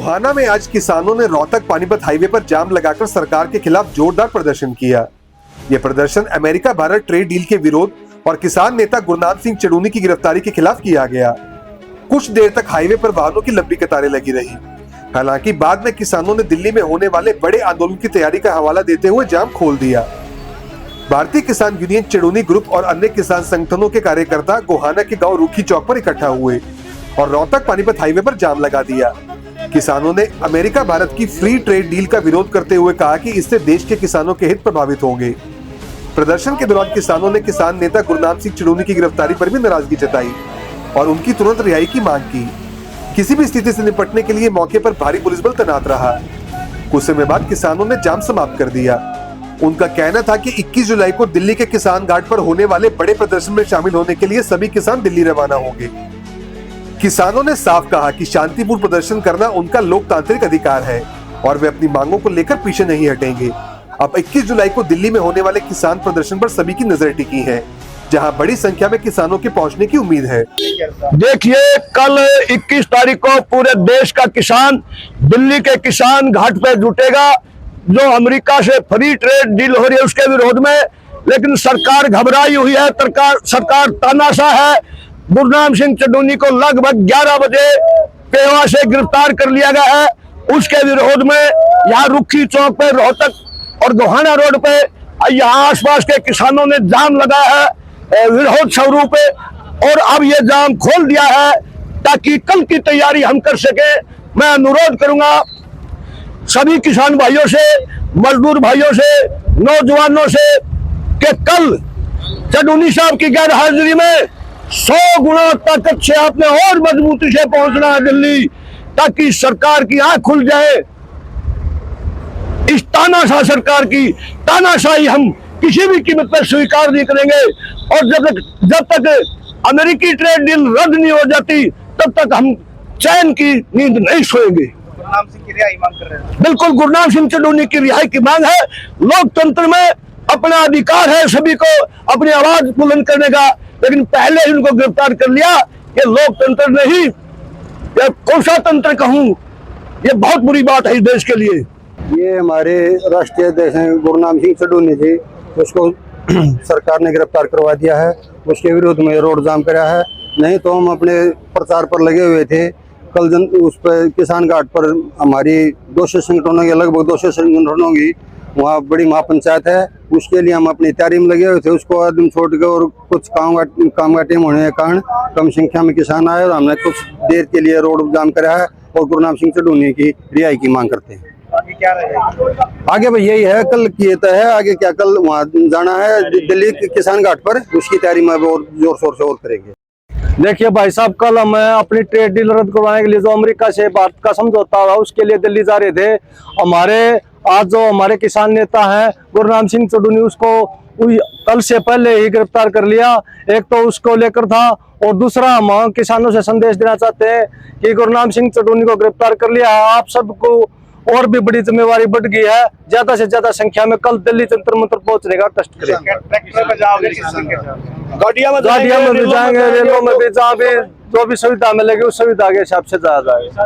गोहाना में आज किसानों ने रोहतक पानीपत हाईवे पर जाम लगाकर सरकार के खिलाफ जोरदार प्रदर्शन किया। यह प्रदर्शन अमेरिका भारत ट्रेड डील के विरोध और किसान नेता गुरनाम सिंह चडूनी की गिरफ्तारी के खिलाफ किया गया। कुछ देर तक हाईवे पर वाहनों की लंबी कतारें लगी रही। हालांकि बाद में किसानों ने दिल्ली में होने वाले बड़े आंदोलन की तैयारी का हवाला देते हुए जाम खोल दिया। भारतीय किसान यूनियन चडूनी ग्रुप और अन्य किसान संगठनों के कार्यकर्ता गोहाना के गांव रूखी चौक पर इकट्ठा हुए और रोहतक पानीपत हाईवे पर जाम लगा दिया। किसानों ने अमेरिका भारत की फ्री ट्रेड डील का विरोध करते हुए कहा कि इससे देश के किसानों के हित प्रभावित होंगे। प्रदर्शन के दौरान किसानों ने किसान नेता गुरनाम सिंह चडूनी की गिरफ्तारी पर भी नाराजगी जताई और उनकी तुरंत रिहाई की मांग की। किसी भी स्थिति से निपटने के लिए मौके पर भारी पुलिस बल तैनात रहा। कुछ समय बाद किसानों ने जाम समाप्त कर दिया। उनका कहना था कि 21 जुलाई को दिल्ली के किसान घाट पर होने वाले बड़े प्रदर्शन में शामिल होने के लिए सभी किसान दिल्ली रवाना होंगे। किसानों ने साफ कहा कि शांतिपूर्ण प्रदर्शन करना उनका लोकतांत्रिक अधिकार है और वे अपनी मांगों को लेकर पीछे नहीं हटेंगे। अब 21 जुलाई को दिल्ली में होने वाले किसान प्रदर्शन पर सभी की नजर टिकी है, जहां बड़ी संख्या में किसानों के पहुंचने की उम्मीद है। देखिए, कल 21 तारीख को पूरे देश का किसान दिल्ली के किसान घाट पे जुटेगा, जो अमेरिका से फ्री ट्रेड डील हो रही है उसके विरोध में। लेकिन सरकार घबराई हुई है, सरकार तानाशाह है। गुरनाम सिंह चडूनी को लगभग 11 बजे पेवा से गिरफ्तार कर लिया गया है। उसके विरोध में यहाँ रुखी चौक पे, रोहतक और गोहाना रोड पे, यहाँ आसपास के किसानों ने जाम लगाया है विरोध स्वरूप पे, और अब ये जाम खोल दिया है ताकि कल की तैयारी हम कर सके। मैं अनुरोध करूंगा सभी किसान भाइयों से, मजदूर भाइयों से, नौजवानों से कि कल चडूनी साहब की गैर हाजिरी में 100 गुना ताकत से आपने और मजबूती से पहुंचना है दिल्ली, ताकि सरकार की आंख खुल जाए। इस तानाशाह सरकार की तानाशाही हम किसी भी कीमत पर स्वीकार नहीं करेंगे, और जब तक अमेरिकी ट्रेड डील रद्द नहीं हो जाती तब तक हम चैन की नींद नहीं सोएंगे। गुरनाम सिंह की रिहाई मांग कर रहे हैं। बिल्कुल, गुरनाम सिंह चडूनी की रिहाई की मांग है। लोकतंत्र में अपना अधिकार है सभी को अपनी आवाज बुलंद करने का, लेकिन पहले ही उनको गिरफ्तार कर लिया। ये लोकतंत्र नहीं, ये कौशा तंत्र कहूं, ये बहुत बुरी बात है इस देश के लिए। ये हमारे राष्ट्रीय अध्यक्ष हैं गुरनाम सिंह चडूनी जी, उसको सरकार ने गिरफ्तार करवा दिया है। उसके विरोध में रोड जाम कराया है। नहीं तो हम अपने प्रचार पर लगे हुए थे। कल उस पर किसान घाट पर हमारी 200 संगठनों की, लगभग 200 संगठनों की वहाँ बड़ी महापंचायत है, उसके लिए हम अपनी तैयारी में लगे हुए थे। उसको आदमी छोड़ के और कुछ काम का टाइम होने के कारण कम संख्या में किसान आए और हमने कुछ देर के लिए रोड जाम कराया है और गुरनाम सिंह चडूनी की रिहाई की मांग करते हैं। आगे क्या रहेगा? आगे भाई यही है, कल किए तय है आगे क्या। कल वहाँ जाना है दिल्ली के किसान घाट पर, उसकी तैयारी में और जोर शोर से और करेंगे। देखिए भाई साहब, कल हम अपनी ट्रेड डील रद्द करवाने के लिए जो अमेरिका से भारत का समझौता हुआ उसके लिए दिल्ली जा रहे थे। आज जो हमारे किसान नेता हैं गुरनाम सिंह चडूनी, उसको कल से पहले ही गिरफ्तार कर लिया। एक तो उसको लेकर था, और दूसरा हम किसानों से संदेश देना चाहते हैं कि गुरनाम सिंह चडूनी को गिरफ्तार कर लिया है, आप सबको और भी बड़ी जिम्मेवारी बढ़ गई है। ज्यादा से ज्यादा संख्या में कल दिल्ली जंतर मंतर पहुंचने का कष्ट करें। ट्रैक्टर में जाओगे, गाड़ियां में भी जाएंगे, रेलों में भी, जहाँ भी जो भी सुविधा मिलेगी उस सुविधा के हिसाब से जाया जाएगा।